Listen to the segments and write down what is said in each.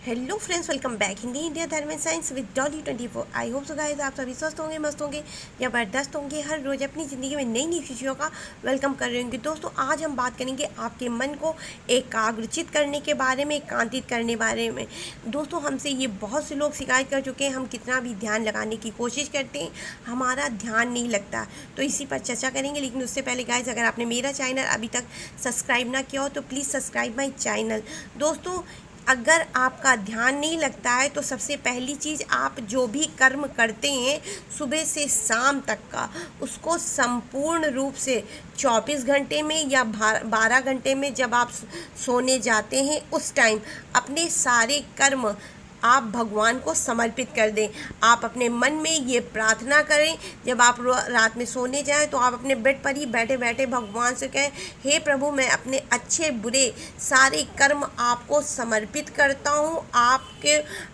Hello friends, welcome back Hindi India Dharm and science with Dolly 24। I hope so guys आप सभी स्वस्थ होंगे, मस्त होंगे, ज़बरदस्त होंगे, हर रोज़ अपनी ज़िंदगी में नई नई खुशियों का वेलकम कर रहे होंगे। दोस्तों, आज हम बात करेंगे आपके मन को एकाग्रचित करने के बारे में, एकांतित करने बारे में। दोस्तों, हमसे ये बहुत से लोग शिकायत कर चुके हैं, हम कितना भी ध्यान लगाने की कोशिश करते हैं, हमारा ध्यान नहीं लगता। तो इसी पर चर्चा करेंगे, लेकिन उससे पहले गाइस, अगर आपने मेरा चैनल अभी तक सब्सक्राइब ना किया हो तो प्लीज़ सब्सक्राइब माई चैनल। दोस्तों, अगर आपका ध्यान नहीं लगता है तो सबसे पहली चीज़, आप जो भी कर्म करते हैं सुबह से शाम तक का, उसको संपूर्ण रूप से 24 घंटे में या 12 घंटे में जब आप सोने जाते हैं उस टाइम अपने सारे कर्म आप भगवान को समर्पित कर दें। आप अपने मन में ये प्रार्थना करें, जब आप रात में सोने जाएं तो आप अपने बेड पर ही बैठे बैठे भगवान से कहें, हे प्रभु, मैं अपने अच्छे बुरे सारे कर्म आपको समर्पित करता हूँ,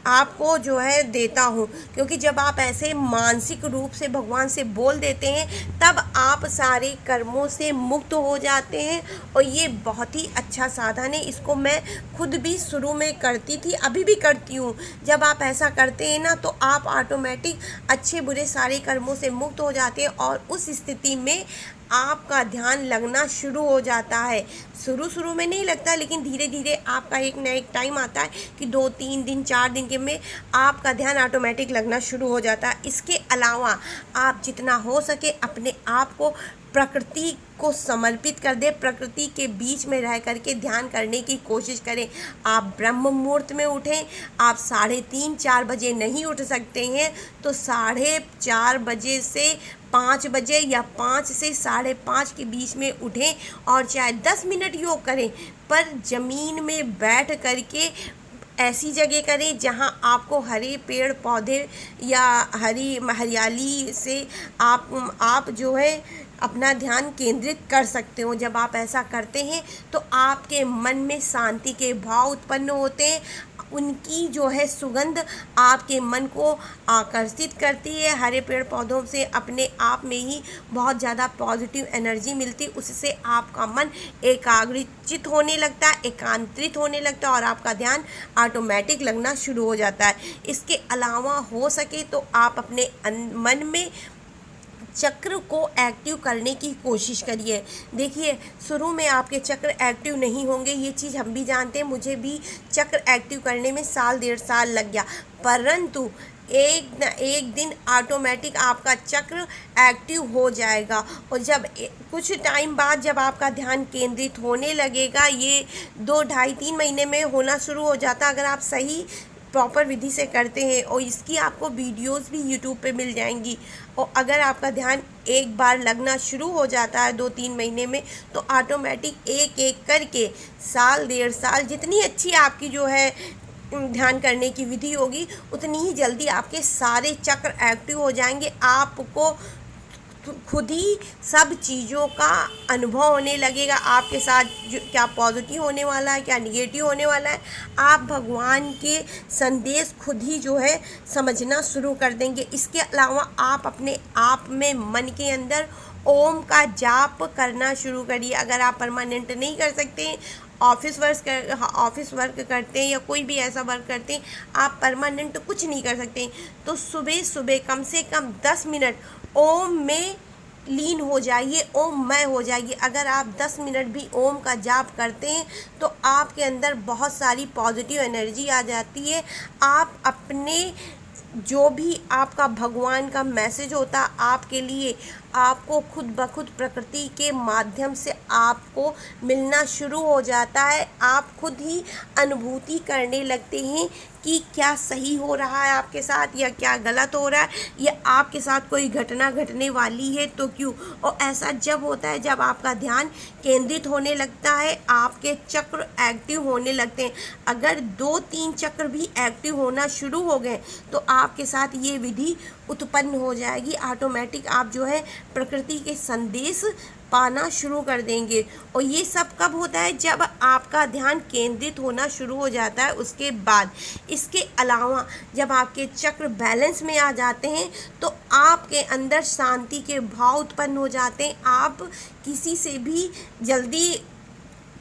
आपको जो है देता हूँ। क्योंकि जब आप ऐसे मानसिक रूप से भगवान से बोल देते हैं तब आप सारे कर्मों से मुक्त हो जाते हैं। और ये बहुत ही अच्छा साधन है, इसको मैं खुद भी शुरू में करती थी, अभी भी करती हूँ। जब आप ऐसा करते हैं ना तो आप ऑटोमेटिक अच्छे बुरे सारे कर्मों से मुक्त हो जाते हैं और उस स्थिति में आपका ध्यान लगना शुरू हो जाता है। शुरू में नहीं लगता, लेकिन धीरे धीरे आपका एक ना एक टाइम आता है कि 2-3 दिन 4 दिन के में आपका ध्यान ऑटोमेटिक लगना शुरू हो जाता है। इसके अलावा आप जितना हो सके अपने आप को प्रकृति को समर्पित कर दे, प्रकृति के बीच में रह करके ध्यान करने की कोशिश करें। आप ब्रह्म मुहूर्त में उठें। आप 3:30-4 बजे नहीं उठ सकते हैं तो 4:30 बजे से 5 बजे या 5 से 5:30 के बीच में उठें और चाहे 10 मिनट योग करें, पर ज़मीन में बैठ करके ऐसी जगह करें जहां आपको हरे पेड़ पौधे या हरियाली से आप जो है अपना ध्यान केंद्रित कर सकते हो। जब आप ऐसा करते हैं तो आपके मन में शांति के भाव उत्पन्न होते हैं, उनकी जो है सुगंध आपके मन को आकर्षित करती है। हरे पेड़ पौधों से अपने आप में ही बहुत ज़्यादा पॉजिटिव एनर्जी मिलती है, उससे आपका मन एकाग्रचित होने लगता है, एकांतरित होने लगता है और आपका ध्यान ऑटोमेटिक लगना शुरू हो जाता है। इसके अलावा हो सके तो आप अपने मन में चक्र को एक्टिव करने की कोशिश करिए। देखिए, शुरू में आपके चक्र एक्टिव नहीं होंगे, ये चीज़ हम भी जानते हैं, मुझे भी चक्र एक्टिव करने में 1.5 साल लग गया, परंतु एक न एक दिन ऑटोमेटिक आपका चक्र एक्टिव हो जाएगा। और जब कुछ टाइम बाद जब आपका ध्यान केंद्रित होने लगेगा, ये 2 ढाई 3 महीने में होना शुरू हो जाता, अगर आप सही प्रॉपर विधि से करते हैं। और इसकी आपको वीडियोस भी यूट्यूब पे मिल जाएंगी। और अगर आपका ध्यान एक बार लगना शुरू हो जाता है 2-3 महीने में, तो ऑटोमेटिक एक एक करके 1.5 साल जितनी अच्छी आपकी जो है ध्यान करने की विधि होगी, उतनी ही जल्दी आपके सारे चक्र एक्टिव हो जाएंगे। आपको खुद ही सब चीज़ों का अनुभव होने लगेगा, आपके साथ जो क्या पॉजिटिव होने वाला है, क्या निगेटिव होने वाला है। आप भगवान के संदेश खुद ही जो है समझना शुरू कर देंगे। इसके अलावा आप अपने आप में मन के अंदर ओम का जाप करना शुरू करिए। अगर आप परमानेंट नहीं कर सकते, ऑफिस वर्क करते हैं या कोई भी ऐसा वर्क करते हैं, आप परमानेंट कुछ नहीं कर सकते, तो सुबह सुबह कम से कम 10 मिनट ओम में लीन हो जाइए, ओममय हो जाइए। अगर आप 10 मिनट भी ओम का जाप करते हैं तो आपके अंदर बहुत सारी पॉजिटिव एनर्जी आ जाती है। आप अपने जो भी आपका भगवान का मैसेज होता आपके लिए, आपको खुद ब खुद प्रकृति के माध्यम से आपको मिलना शुरू हो जाता है। आप खुद ही अनुभूति करने लगते हैं कि क्या सही हो रहा है आपके साथ या क्या गलत हो रहा है, या आपके साथ कोई घटना घटने वाली है तो क्यों। और ऐसा जब होता है जब आपका ध्यान केंद्रित होने लगता है, आपके चक्र एक्टिव होने लगते हैं। अगर 2-3 चक्र भी एक्टिव होना शुरू हो गए तो आपके साथ ये विधि उत्पन्न हो जाएगी। ऑटोमेटिक आप जो है प्रकृति के संदेश पाना शुरू कर देंगे। और ये सब कब होता है, जब आपका ध्यान केंद्रित होना शुरू हो जाता है उसके बाद। इसके अलावा जब आपके चक्र बैलेंस में आ जाते हैं तो आपके अंदर शांति के भाव उत्पन्न हो जाते हैं। आप किसी से भी जल्दी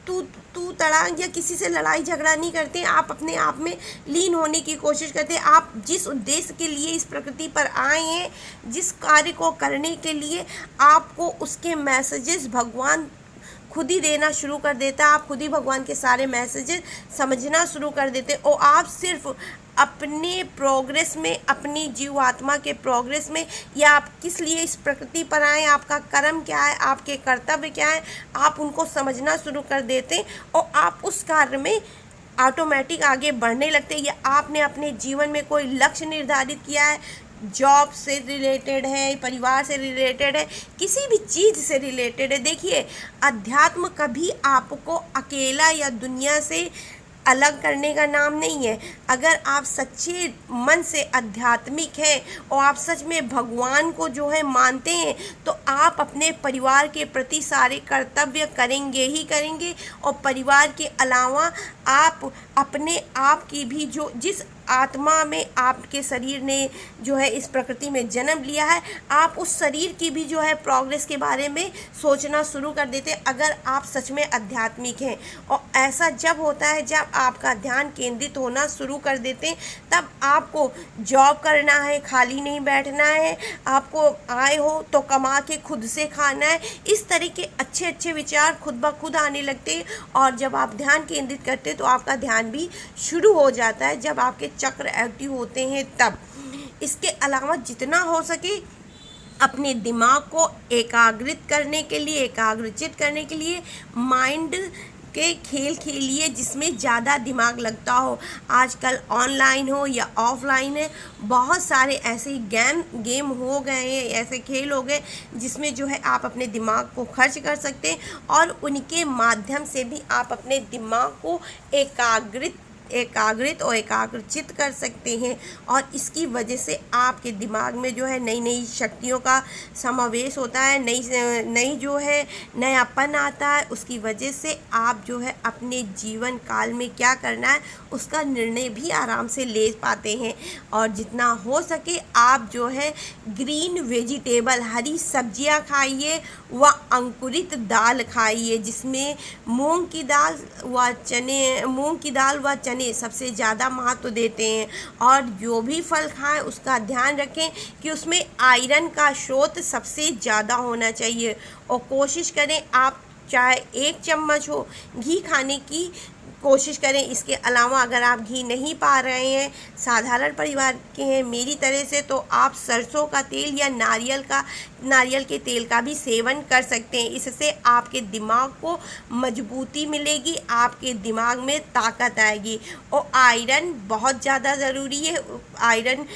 तू तू तड़ाक या किसी से लड़ाई झगड़ा नहीं करते। आप अपने आप में लीन होने की कोशिश करते हैं। आप जिस उद्देश्य के लिए इस प्रकृति पर आए हैं, जिस कार्य को करने के लिए, आपको उसके मैसेजेस भगवान खुद ही देना शुरू कर देता है। आप खुद ही भगवान के सारे मैसेजेस समझना शुरू कर देते हैं और आप सिर्फ अपने प्रोग्रेस में, अपनी जीवात्मा के प्रोग्रेस में, या आप किस लिए इस प्रकृति पर आए, आपका कर्म क्या है, आपके कर्तव्य क्या है, आप उनको समझना शुरू कर देते हैं और आप उस कार्य में ऑटोमेटिक आगे बढ़ने लगते हैं। या आपने अपने जीवन में कोई लक्ष्य निर्धारित किया है, जॉब से रिलेटेड है, परिवार से रिलेटेड है, किसी भी चीज़ से रिलेटेड है। देखिए, अध्यात्म कभी आपको अकेला या दुनिया से अलग करने का नाम नहीं है। अगर आप सच्चे मन से आध्यात्मिक हैं और आप सच में भगवान को जो है मानते हैं, तो आप अपने परिवार के प्रति सारे कर्तव्य करेंगे ही करेंगे। और परिवार के अलावा आप अपने आप की भी, जो जिस आत्मा में आपके शरीर ने जो है इस प्रकृति में जन्म लिया है, आप उस शरीर की भी जो है प्रोग्रेस के बारे में सोचना शुरू कर देते हैं, अगर आप सच में आध्यात्मिक हैं। और ऐसा जब होता है, जब आपका ध्यान केंद्रित होना शुरू कर देते हैं, तब आपको जॉब करना है, खाली नहीं बैठना है, आपको आए हो तो कमा के खुद से खाना है, इस तरह के अच्छे अच्छे विचार खुद ब खुद आने लगते हैं। और जब आप ध्यान केंद्रित करते हैं तो आपका ध्यान भी शुरू हो जाता है, जब आपके चक्र एक्टिव होते हैं तब। इसके अलावा जितना हो सके अपने दिमाग को एकाग्रित करने के लिए, एकाग्रचित करने के लिए माइंड के खेल खेलिए जिसमें ज़्यादा दिमाग लगता हो। आजकल ऑनलाइन हो या ऑफलाइन है, बहुत सारे ऐसे गेम हो गए हैं, ऐसे खेल हो गए जिसमें जो है आप अपने दिमाग को खर्च कर सकते हैं और उनके माध्यम से भी आप अपने दिमाग को एकाग्रित और एकाग्रचित कर सकते हैं। और इसकी वजह से आपके दिमाग में जो है नई नई शक्तियों का समावेश होता है, नई जो है नयापन आता है। उसकी वजह से आप जो है अपने जीवन काल में क्या करना है उसका निर्णय भी आराम से ले पाते हैं। और जितना हो सके आप जो है ग्रीन वेजिटेबल, हरी सब्जियां खाइए व अंकुरित दाल खाइए, जिसमें मूंग की दाल व चने सबसे ज़्यादा महत्व देते हैं। और जो भी फल खाएं उसका ध्यान रखें कि उसमें आयरन का स्रोत सबसे ज़्यादा होना चाहिए। और कोशिश करें आप चाहे 1 चम्मच हो घी खाने की कोशिश करें। इसके अलावा अगर आप घी नहीं पा रहे हैं, साधारण परिवार के हैं मेरी तरह से, तो आप सरसों का तेल या नारियल के तेल का भी सेवन कर सकते हैं। इससे आपके दिमाग को मजबूती मिलेगी, आपके दिमाग में ताकत आएगी। और आयरन बहुत ज़्यादा ज़रूरी है। आयरन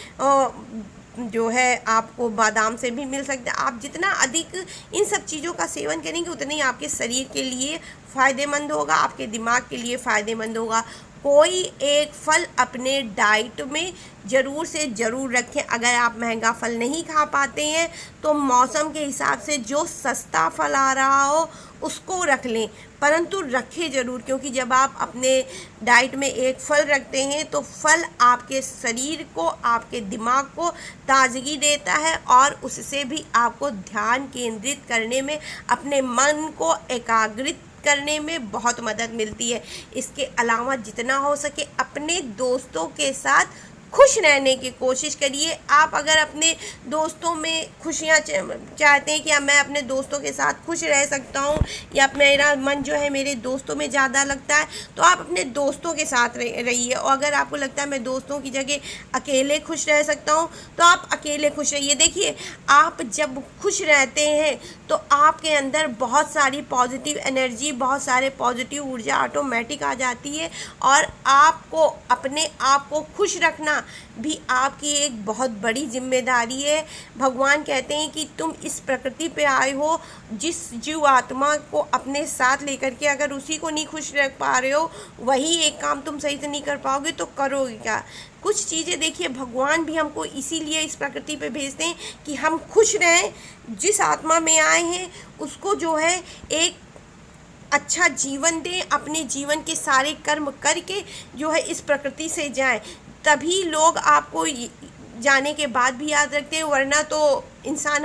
जो है आपको बादाम से भी मिल सकता है। आप जितना अधिक इन सब चीज़ों का सेवन करेंगे उतने ही आपके शरीर के लिए फ़ायदेमंद होगा, आपके दिमाग के लिए फ़ायदेमंद होगा। कोई एक फल अपने डाइट में ज़रूर से ज़रूर रखें। अगर आप महंगा फल नहीं खा पाते हैं तो मौसम के हिसाब से जो सस्ता फल आ रहा हो उसको रख लें, परंतु रखें ज़रूर, क्योंकि जब आप अपने डाइट में एक फल रखते हैं तो फल आपके शरीर को, आपके दिमाग को ताजगी देता है और उससे भी आपको ध्यान केंद्रित करने में, अपने मन को एकाग्रित करने में बहुत मदद मिलती है। इसके अलावा जितना हो सके अपने दोस्तों के साथ खुश रहने की कोशिश करिए। आप अगर अपने दोस्तों में खुशियाँ चाहते हैं कि मैं अपने दोस्तों के साथ खुश रह सकता हूँ या मेरा मन जो है मेरे दोस्तों में ज़्यादा लगता है, तो आप अपने दोस्तों के साथ रहिए। और अगर आपको लगता है मैं दोस्तों की जगह अकेले खुश रह सकता हूँ तो आप अकेले खुश रहिए। देखिए, आप जब खुश रहते हैं तो आपके अंदर बहुत सारी पॉजिटिव एनर्जी, बहुत सारे पॉजिटिव ऊर्जा ऑटोमेटिक आ जाती है। और आपको अपने आप को खुश रखना भी आपकी एक बहुत बड़ी जिम्मेदारी है। भगवान कहते हैं कि तुम इस प्रकृति पे आए हो, जिस जीव आत्मा को अपने साथ लेकर के अगर उसी को नहीं खुश रख पा रहे हो, वही एक काम तुम सही से नहीं कर पाओगे तो करोगे क्या। कुछ चीज़ें देखिए, भगवान भी हमको इसीलिए इस प्रकृति पे भेजते हैं कि हम खुश रहें। जिस आत्मा में आए हैं उसको जो है एक अच्छा जीवन दें, अपने जीवन के सारे कर्म करके जो है इस प्रकृति से जाएं, तभी लोग आपको जाने के बाद भी याद रखते हैं, वरना तो इंसान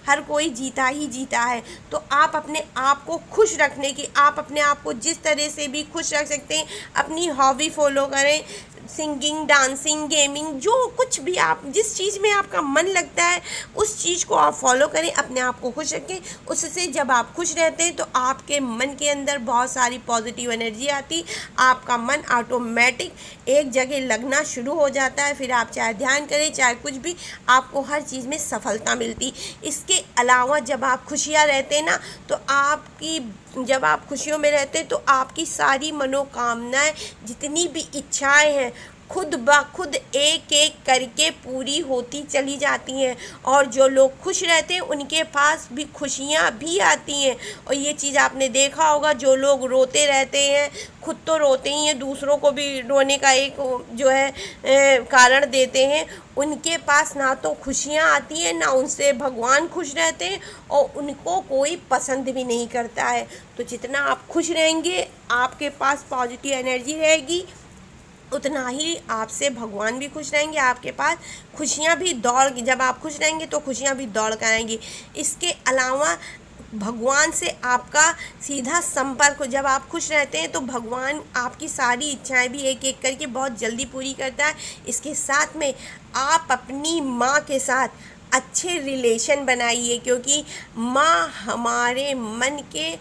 हर कोई जीता ही जीता है। तो आप अपने आप को खुश रखने की, आप अपने आप को जिस तरह से भी खुश रख सकते हैं, अपनी हॉबी फॉलो करें, सिंगिंग, डांसिंग, गेमिंग, जो कुछ भी आप जिस चीज़ में आपका मन लगता है उस चीज़ को आप फॉलो करें, अपने आप को खुश रखें। उससे जब आप खुश रहते हैं तो आपके मन के अंदर बहुत सारी पॉजिटिव एनर्जी आती, आपका मन ऑटोमेटिक एक जगह लगना शुरू हो जाता है। फिर आप चाहे ध्यान करें चाहे कुछ भी, आपको हर चीज़ में सफलता मिलती। इसके अलावा जब आप खुशियाँ रहते हैं ना, तो जब आप खुशियों में रहते हैं तो आपकी सारी मनोकामनाएं, जितनी भी इच्छाएं हैं, खुद ब खुद एक एक करके पूरी होती चली जाती हैं। और जो लोग खुश रहते हैं उनके पास भी खुशियाँ भी आती हैं। और ये चीज़ आपने देखा होगा, जो लोग रोते रहते हैं, खुद तो रोते ही हैं, दूसरों को भी रोने का एक जो है कारण देते हैं, उनके पास ना तो खुशियाँ आती हैं, ना उनसे भगवान खुश रहते हैं, और उनको कोई पसंद भी नहीं करता है। तो जितना आप खुश रहेंगे, आपके पास पॉजिटिव एनर्जी रहेगी, उतना ही आपसे भगवान भी खुश रहेंगे, आपके पास खुशियाँ भी जब आप खुश रहेंगे तो खुशियाँ भी दौड़ कर आएंगी। इसके अलावा भगवान से आपका सीधा संपर्क, जब आप खुश रहते हैं तो भगवान आपकी सारी इच्छाएं भी एक एक करके बहुत जल्दी पूरी करता है। इसके साथ में आप अपनी माँ के साथ अच्छे रिलेशन बनाइए, क्योंकि माँ हमारे मन के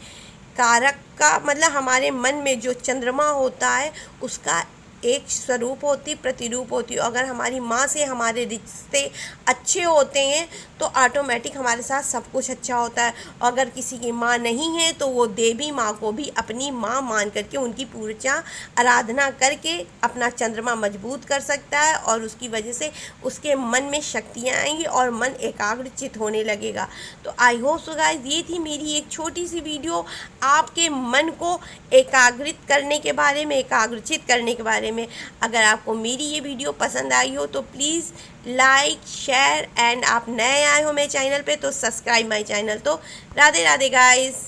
कारक का मतलब हमारे मन में जो चंद्रमा होता है उसका एक स्वरूप होती, प्रतिरूप होती। अगर हमारी माँ से हमारे रिश्ते अच्छे होते हैं तो ऑटोमेटिक हमारे साथ सब कुछ अच्छा होता है। अगर किसी की माँ नहीं है तो वो देवी माँ को भी अपनी माँ मान करके उनकी पूजा आराधना करके अपना चंद्रमा मजबूत कर सकता है, और उसकी वजह से उसके मन में शक्तियाँ आएंगी और मन एकाग्रचित होने लगेगा। तो आई होप सो गाइस, ये थी मेरी एक छोटी सी वीडियो आपके मन को एकाग्रित करने के बारे में, एकाग्रचित करने के बारे में। अगर आपको मेरी ये वीडियो पसंद आई हो तो प्लीज़ लाइक, शेयर, एंड आप नए आए हो मेरे चैनल पे तो सब्सक्राइब माय चैनल। तो राधे राधे गाइस।